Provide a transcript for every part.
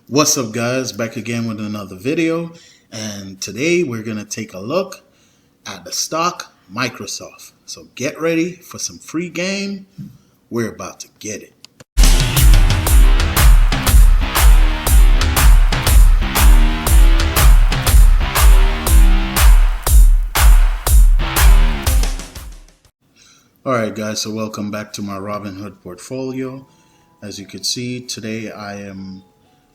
What's up, guys? Back again with another video, and today we're gonna take a look at the stock Microsoft. So get ready for some free game. We're about to get it. Alright guys, so welcome back to my Robinhood portfolio. As you can see, today I am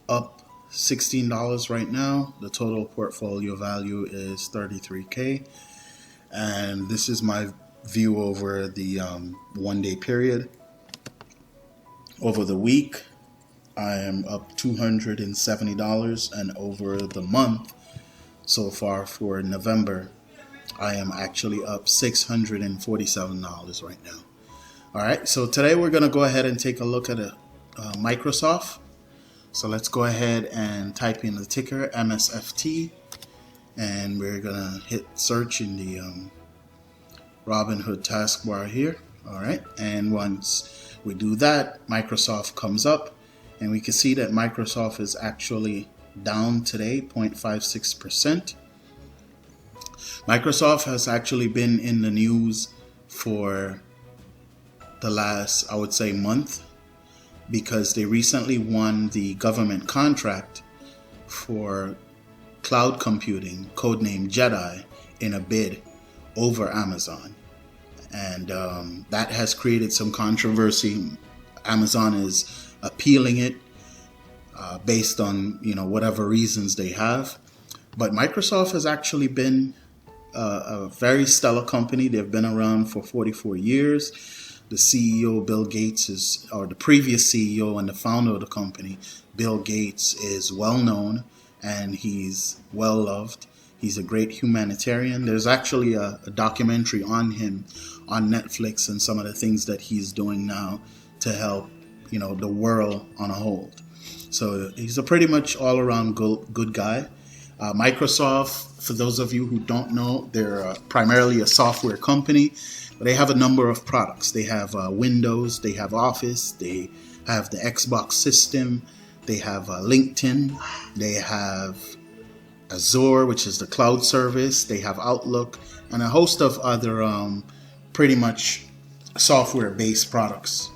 up $16 right now. The total portfolio value is $33K, and this is my view over the 1 day period. Over the week I am up $270, and over the month so far for November I am actually up $647 right now. Alright, so today we're going to go ahead and take a look at Microsoft. So let's go ahead and type in the ticker MSFT, and we're gonna hit search in the Robinhood taskbar here. Alright, and once we do that, Microsoft comes up, and we can see that Microsoft is actually down today 0.56%. Microsoft has actually been in the news for the last, I would say, month, because they recently won the government contract for cloud computing, codenamed Jedi, in a bid over Amazon. And that has created some controversy. Amazon is appealing it based on, whatever reasons they have. But Microsoft has actually been a very stellar company. They've been around for 44 years. The CEO, Bill Gates, or the previous CEO and the founder of the company, Bill Gates, is well known and he's well loved. He's a great humanitarian. There's actually a documentary on him on Netflix and some of the things that he's doing now to help, the world on a whole. So he's a pretty much all-around good guy. Microsoft, for those of you who don't know, they're primarily a software company. They have a number of products. They have Windows, they have Office, they have the Xbox system, they have LinkedIn, they have Azure, which is the cloud service, they have Outlook, and a host of other pretty much software-based products.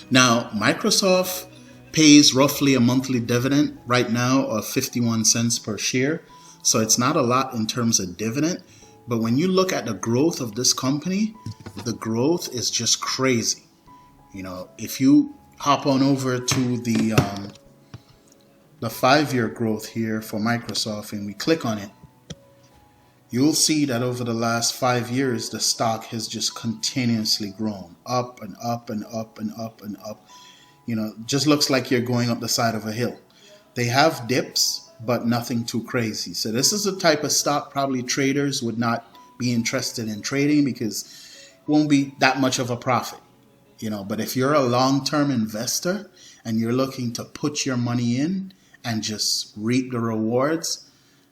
Now, Microsoft pays roughly a monthly dividend right now of 51 cents per share, so it's not a lot in terms of dividend. But when you look at the growth of this company, the growth is just crazy. If you hop on over to the 5-year growth here for Microsoft and we click on it, you'll see that over the last 5 years, the stock has just continuously grown up and up and up and up and up. Just looks like you're going up the side of a hill. They have dips, but nothing too crazy. So this is the type of stock probably traders would not be interested in trading because it won't be that much of a profit. But if you're a long-term investor and you're looking to put your money in and just reap the rewards,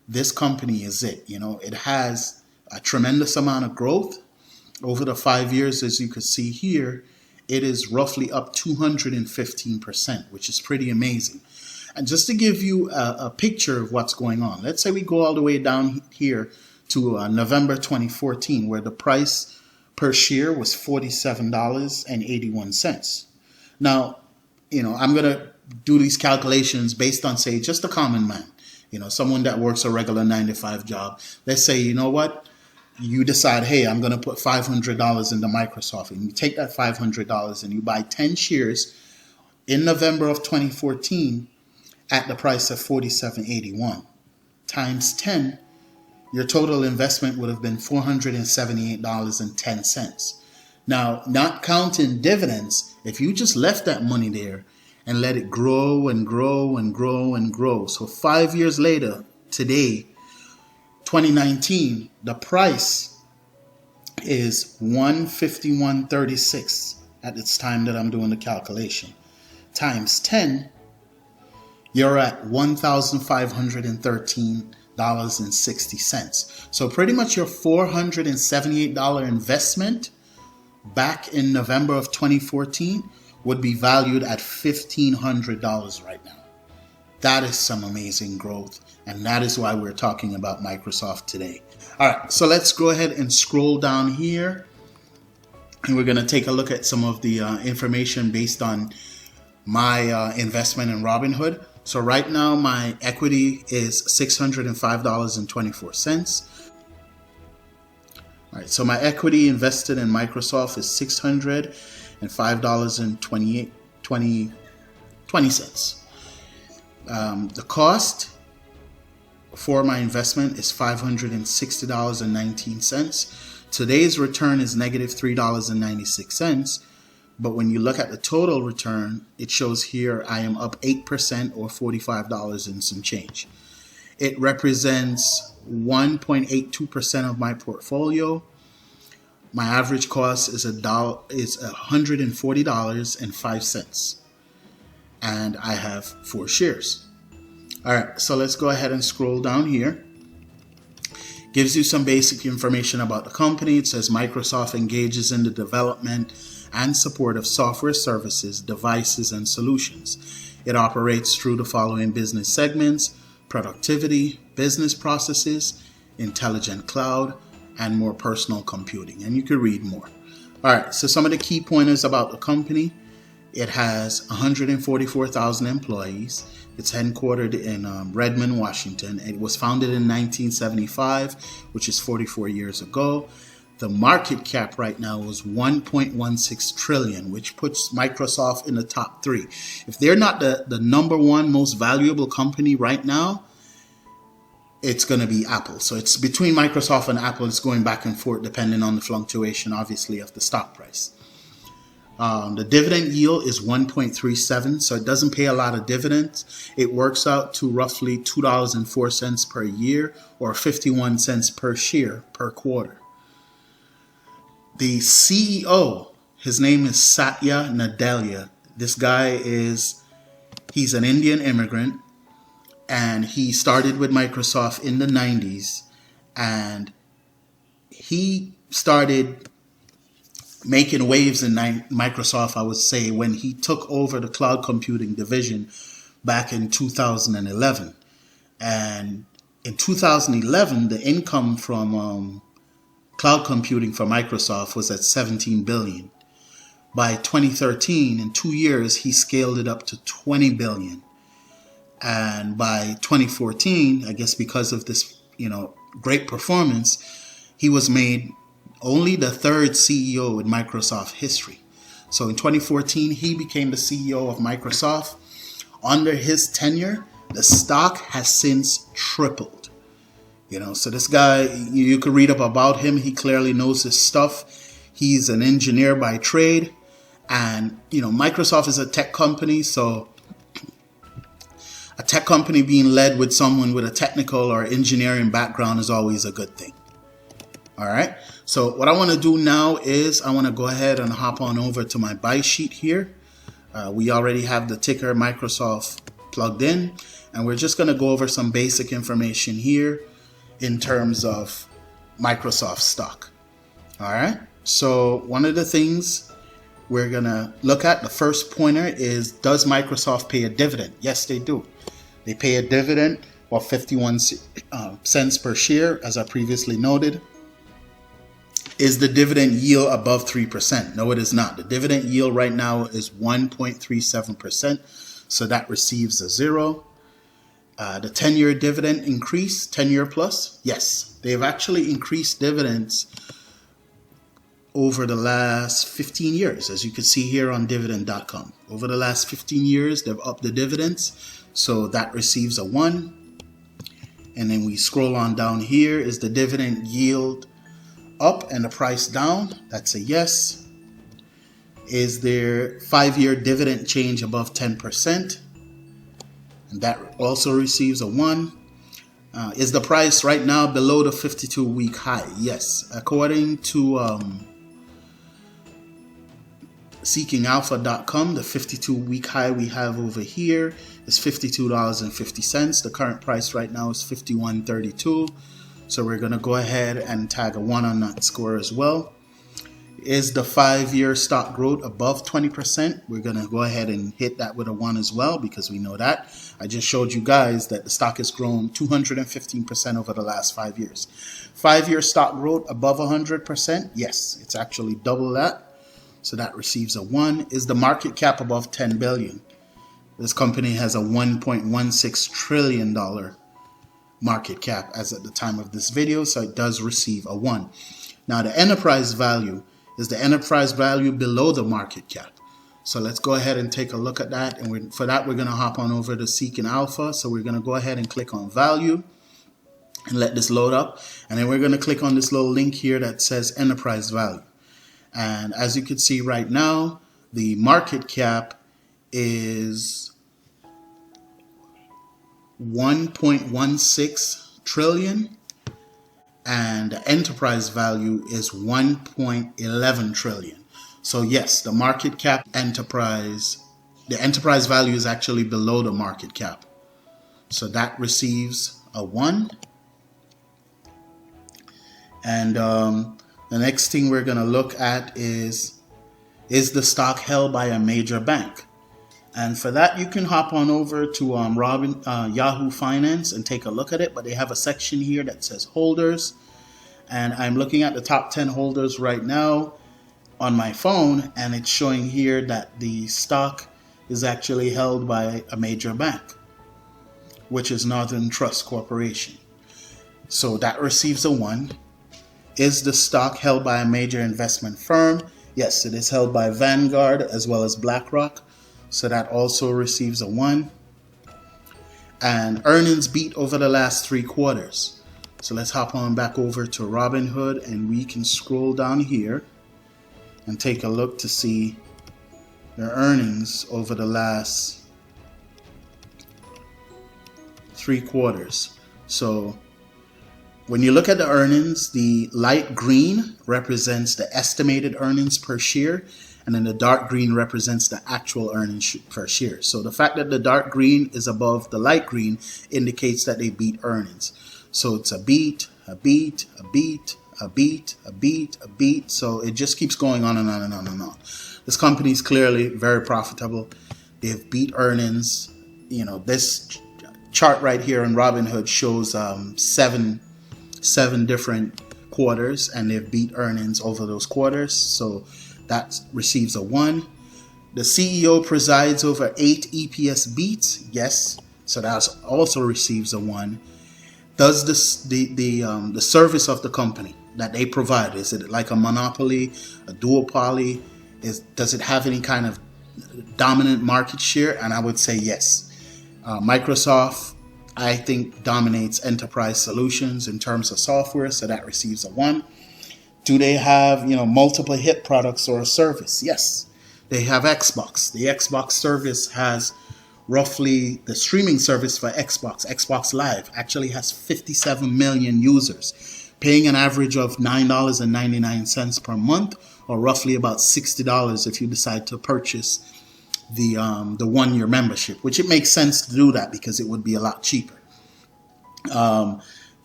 this company is it. It has a tremendous amount of growth over the 5 years. As you can see here, it is roughly up 215%, which is pretty amazing. And just to give you a picture of what's going on, let's say we go all the way down here to November 2014, where the price per share was $47.81. Now, I'm going to do these calculations based on, say, just a common man, someone that works a regular 9-to-5 job. Let's say, you decide, hey, I'm going to put $500 into Microsoft, and you take that $500 and you buy 10 shares in November of 2014 at the price of $47.81 times 10, your total investment would have been $478.10. Now, not counting dividends, if you just left that money there and let it grow and grow and grow and grow. So 5 years later, today, 2019, the price is $151.36 at this time that I'm doing the calculation. Times 10, you're at $1,513.60. So pretty much your $478 investment back in November of 2014 would be valued at $1,500 right now. That is some amazing growth. And that is why we're talking about Microsoft today. All right, so let's go ahead and scroll down here. And we're going to take a look at some of the information based on my investment in Robinhood. So right now, my equity is $605.24. All right, so my equity invested in Microsoft is $605.20. The cost for my investment is $560.19. Today's return is negative $3.96. But when you look at the total return, it shows here I am up 8% or $45 and some change. It represents 1.82% of my portfolio. My average cost is $140.05. And I have 4 shares. All right, so let's go ahead and scroll down here. Gives you some basic information about the company. It says Microsoft engages in the development and support of software services, devices, and solutions. It operates through the following business segments: productivity, business processes, intelligent cloud, and more personal computing. And you can read more. All right, so some of the key pointers about the company. It has 144,000 employees. It's headquartered in Redmond, Washington. It was founded in 1975, which is 44 years ago. The market cap right now is 1.16 trillion, which puts Microsoft in the top 3. If they're not the number one most valuable company right now, it's going to be Apple. So it's between Microsoft and Apple. It's going back and forth depending on the fluctuation, obviously, of the stock price. The dividend yield is 1.37, so it doesn't pay a lot of dividends. It works out to roughly $2.04 per year or 51 cents per share per quarter. The CEO, his name is Satya Nadella. This guy he's an Indian immigrant, and he started with Microsoft in the 90s, and he started making waves in Microsoft, I would say, when he took over the cloud computing division back in 2011. And in 2011, the income from cloud computing for Microsoft was at $17 billion. By 2013, in 2 years, he scaled it up to $20 billion. And by 2014, I guess because of this, great performance, he was made only the 3rd CEO in Microsoft history. So in 2014, he became the CEO of Microsoft. Under his tenure, the stock has since tripled. So this guy, you could read up about him. He clearly knows his stuff. He's an engineer by trade. And, Microsoft is a tech company. So a tech company being led with someone with a technical or engineering background is always a good thing. All right. So what I want to do now is I want to go ahead and hop on over to my buy sheet here. We already have the ticker Microsoft plugged in, and we're just going to go over some basic information here in terms of Microsoft stock. All right. So one of the things we're going to look at, the first pointer is, does Microsoft pay a dividend? Yes, they do. They pay a dividend of 51 cents per share, as I previously noted. Is the dividend yield above 3%? No, it is not. The dividend yield right now is 1.37%. So that receives a 0. The 10-year dividend increase, 10-year plus? Yes, they've actually increased dividends over the last 15 years, as you can see here on dividend.com. Over the last 15 years, they've upped the dividends. So that receives a 1. And then we scroll on down here. Is the dividend yield up and the price down? That's a yes. Is there 5-year dividend change above 10%? And that also receives a 1. Is the price right now below the 52-week high? Yes. According to seekingalpha.com, the 52-week high we have over here is $52.50. The current price right now is $51.32. So we're going to go ahead and tag a 1 on that score as well. Is the 5-year stock growth above 20%? We're going to go ahead and hit that with a 1 as well, because we know that. I just showed you guys that the stock has grown 215% over the last 5 years. 5-year stock growth above 100%? Yes, it's actually double that. So that receives a 1. Is the market cap above 10 billion? This company has a $1.16 trillion market cap as at the time of this video, so it does receive a 1. Now the enterprise value, is the enterprise value below the market cap? So let's go ahead and take a look at that. And for that, we're going to hop on over to Seeking Alpha. So we're going to go ahead and click on value and let this load up. And then we're going to click on this little link here that says enterprise value. And as you can see right now, the market cap is 1.16 trillion. And the enterprise value is 1.11 trillion. So yes, the market cap the enterprise value is actually below the market cap. So that receives a 1. And the next thing we're going to look at is the stock held by a major bank? And for that, you can hop on over to Yahoo Finance and take a look at it. But they have a section here that says holders. And I'm looking at the top 10 holders right now on my phone. And it's showing here that the stock is actually held by a major bank, which is Northern Trust Corporation. So that receives a 1. Is the stock held by a major investment firm? Yes, it is held by Vanguard as well as BlackRock. So that also receives a 1. And earnings beat over the last 3 quarters. So let's hop on back over to Robinhood, and we can scroll down here and take a look to see their earnings over the last 3 quarters. So when you look at the earnings, the light green represents the estimated earnings per share, and then the dark green represents the actual earnings per share. So the fact that the dark green is above the light green indicates that they beat earnings. So it's a beat, a beat, a beat, a beat, a beat, a beat. So it just keeps going on and on and on and on. This company is clearly very profitable. They've beat earnings. You know, this chart right here in Robinhood shows seven different quarters, and they've beat earnings over those quarters. So that receives a 1. The CEO presides over 8 EPS beats. Yes. So that also receives a 1. Does the service of the company that they provide, is it like a monopoly, a duopoly? Does it have any kind of dominant market share? And I would say yes. Microsoft, I think, dominates enterprise solutions in terms of software, so that receives a 1. Do they have, multiple hit products or a service? Yes. They have Xbox. The Xbox service has roughly, the streaming service for Xbox Live, actually has 57 million users, paying an average of $9.99 per month, or roughly about $60 if you decide to purchase the 1-year membership, which it makes sense to do that because it would be a lot cheaper.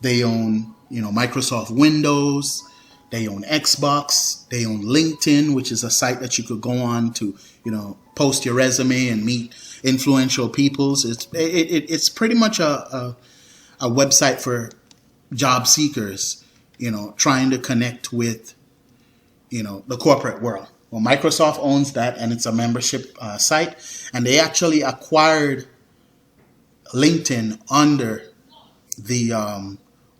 They own, Microsoft Windows. They own Xbox. They own LinkedIn, which is a site that you could go on to, post your resume and meet influential peoples. It's pretty much a website for job seekers, trying to connect with, the corporate world. Well, Microsoft owns that, and it's a membership site, and they actually acquired LinkedIn under the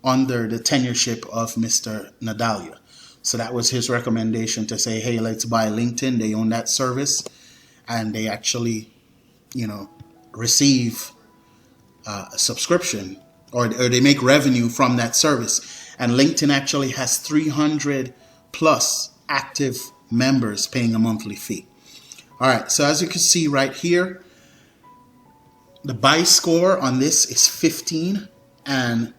tenureship of Mr. Nadella. So that was his recommendation to say, hey, let's buy LinkedIn. They own that service, and they actually, receive a subscription, or they make revenue from that service. And LinkedIn actually has 300 plus active members paying a monthly fee. All right, so as you can see right here, the buy score on this is 15, and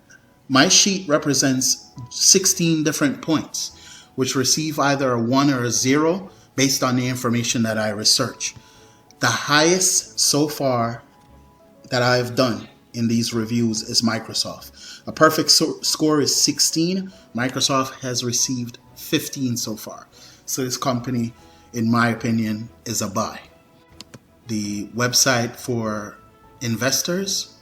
my sheet represents 16 different points, which receive either a 1 or a 0 based on the information that I research. The highest so far that I've done in these reviews is Microsoft. A perfect score is 16. Microsoft has received 15 so far. So this company, in my opinion, is a buy. The website for investors.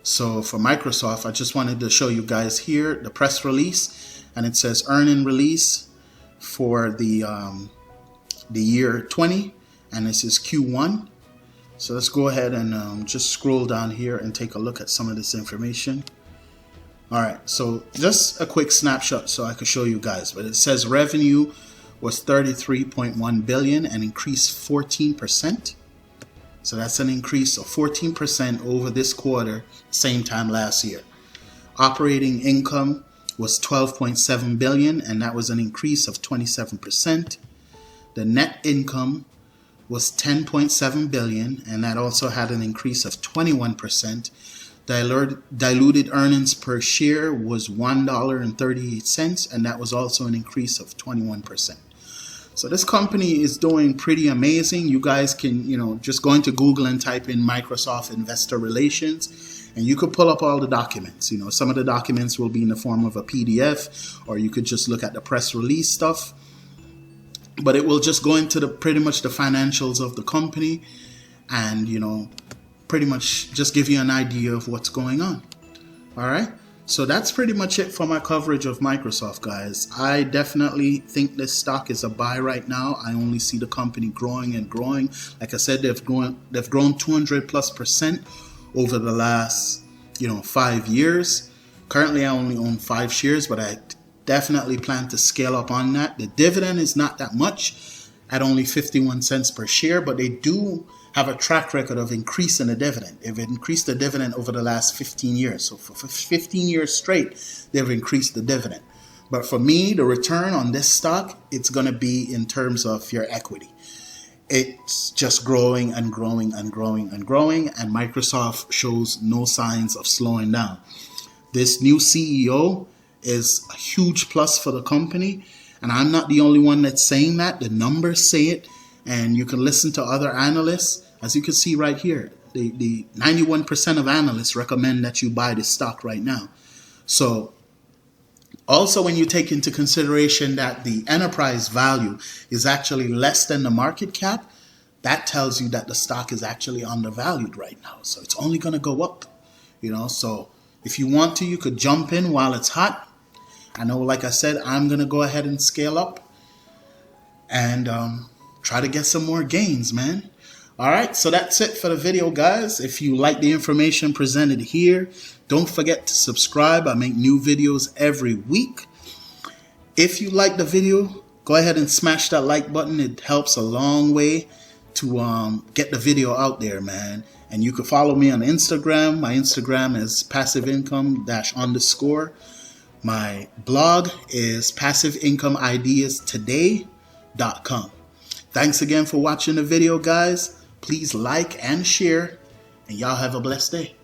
So for Microsoft, I just wanted to show you guys here the press release, and it says earning release for the year 20, and this is Q1. So let's go ahead and just scroll down here and take a look at some of this information. All right, so just a quick snapshot so I can show you guys. But it says revenue was 33.1 billion and increased 14%. So that's an increase of 14% over this quarter, same time last year. Operating income was 12.7 billion, and that was an increase of 27%. The net income was 10.7 billion, and that also had an increase of 21%. Diluted earnings per share was $1.38, and that was also an increase of 21%. So this company is doing pretty amazing. You guys can, just go into Google and type in Microsoft Investor Relations, and you could pull up all the documents. Some of the documents will be in the form of a PDF, or you could just look at the press release stuff. But it will just go into pretty much the financials of the company, and pretty much just give you an idea of what's going on. All right, so that's pretty much it for my coverage of Microsoft, guys. I definitely think this stock is a buy right now. I only see the company growing and growing. Like I said, they've grown 200+% over the last 5 years. Currently I only own 5 shares, but I definitely plan to scale up on that. The dividend is not that much at only 51 cents per share, but they do have a track record of increasing the dividend. They've increased the dividend over the last 15 years. So for 15 years straight, they've increased the dividend. But for me, the return on this stock, it's going to be in terms of your equity. It's just growing and growing and growing and growing, and Microsoft shows no signs of slowing down. This new CEO is a huge plus for the company, and I'm not the only one that's saying that. The numbers say it, and you can listen to other analysts. As you can see right here, the 91% of analysts recommend that you buy this stock right now. So also, when you take into consideration that the enterprise value is actually less than the market cap, that tells you that the stock is actually undervalued right now. So it's only going to go up, So if you want to, you could jump in while it's hot. I know, like I said, I'm going to go ahead and scale up and try to get some more gains, man. All right, so that's it for the video, guys. If you like the information presented here, don't forget to subscribe. I make new videos every week. If you like the video, go ahead and smash that like button. It helps a long way to get the video out there, man. And you can follow me on Instagram. My Instagram is passiveincome_. My blog is passiveincomeideastoday.com. Thanks again for watching the video, guys. Please like and share, and y'all have a blessed day.